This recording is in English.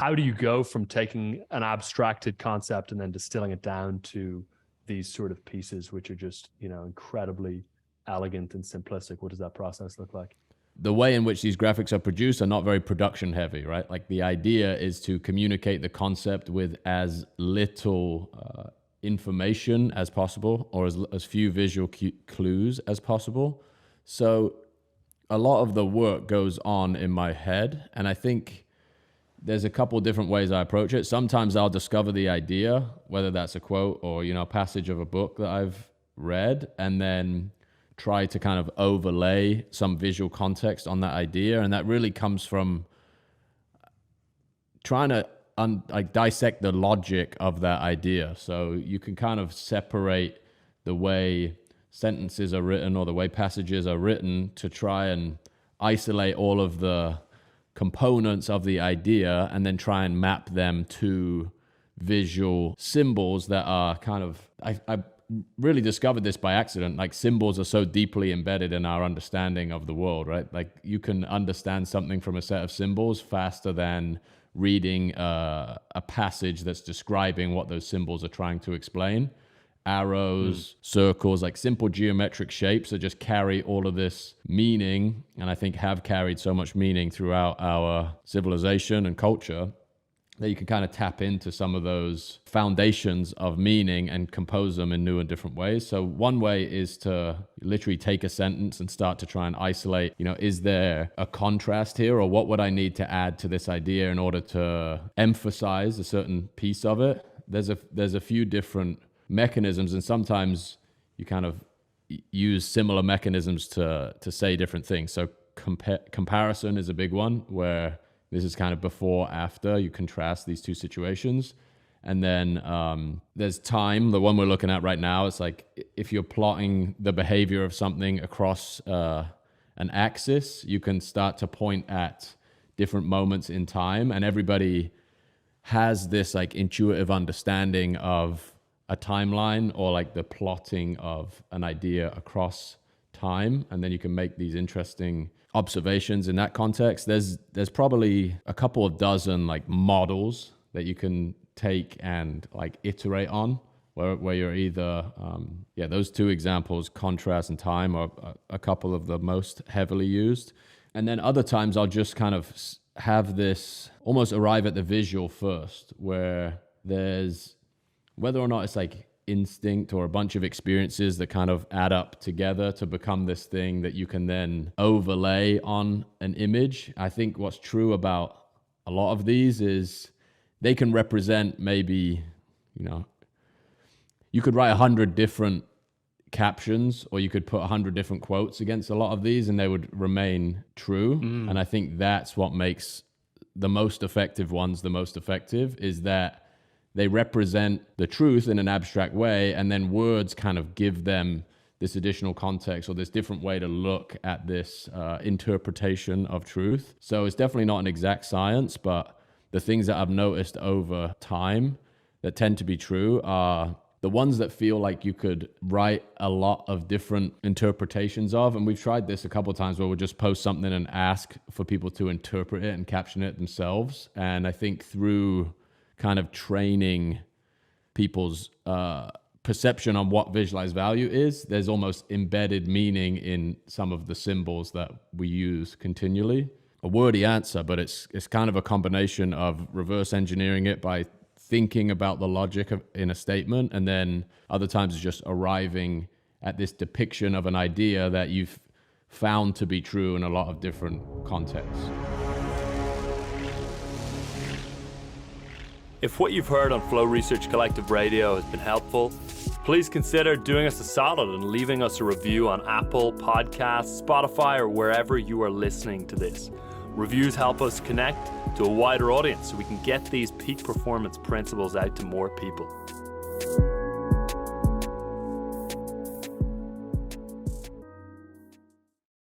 how do you go from taking an abstracted concept and then distilling it down to these sort of pieces, which are just, incredibly elegant and simplistic? What does that process look like? The way in which these graphics are produced are not very production heavy, right? Like the idea is to communicate the concept with as little information as possible, or as few visual clues as possible. So a lot of the work goes on in my head, and I think there's a couple of different ways I approach it. Sometimes I'll discover the idea, whether that's a quote or, a passage of a book that I've read, and then try to kind of overlay some visual context on that idea. And that really comes from trying to dissect the logic of that idea. So you can kind of separate the way sentences are written or the way passages are written to try and isolate all of the components of the idea and then try and map them to visual symbols that are kind of, I really discovered this by accident. Like, symbols are so deeply embedded in our understanding of the world, right? Like, you can understand something from a set of symbols faster than reading a passage that's describing what those symbols are trying to explain. Arrows, circles, like simple geometric shapes that just carry all of this meaning, and I think have carried so much meaning throughout our civilization and culture, that you can kind of tap into some of those foundations of meaning and compose them in new and different ways. So one way is to literally take a sentence and start to try and isolate, is there a contrast here, or what would I need to add to this idea in order to emphasize a certain piece of it? There's a few different mechanisms, and sometimes you kind of use similar mechanisms to say different things. So comparison is a big one, where this is kind of before, after, you contrast these two situations. And then there's time, the one we're looking at right now. It's like, if you're plotting the behavior of something across an axis, you can start to point at different moments in time, and everybody has this like intuitive understanding of a timeline, or like the plotting of an idea across time, and then you can make these interesting observations in that context. There's probably a couple of dozen like models that you can take and like iterate on, where you're either those two examples, contrast and time, are a couple of the most heavily used. And then other times I'll just kind of have this almost arrive at the visual first, where there's, whether or not it's like instinct or a bunch of experiences that kind of add up together to become this thing that you can then overlay on an image. I think what's true about a lot of these is they can represent maybe, you could write 100 different captions, or you could put 100 different quotes against a lot of these, and they would remain true. And I think that's what makes the most effective ones the most effective, is that they represent the truth in an abstract way, and then words kind of give them this additional context or this different way to look at this interpretation of truth. So it's definitely not an exact science, but the things that I've noticed over time that tend to be true are the ones that feel like you could write a lot of different interpretations of. And we've tried this a couple of times, where we'll just post something and ask for people to interpret it and caption it themselves. And I think through kind of training people's perception on what visualized value is, there's almost embedded meaning in some of the symbols that we use continually. A wordy answer, but it's kind of a combination of reverse engineering it by thinking about the logic in a statement, and then other times it's just arriving at this depiction of an idea that you've found to be true in a lot of different contexts. If what you've heard on Flow Research Collective Radio has been helpful, please consider doing us a solid and leaving us a review on Apple Podcasts, Spotify, or wherever you are listening to this. Reviews help us connect to a wider audience so we can get these peak performance principles out to more people.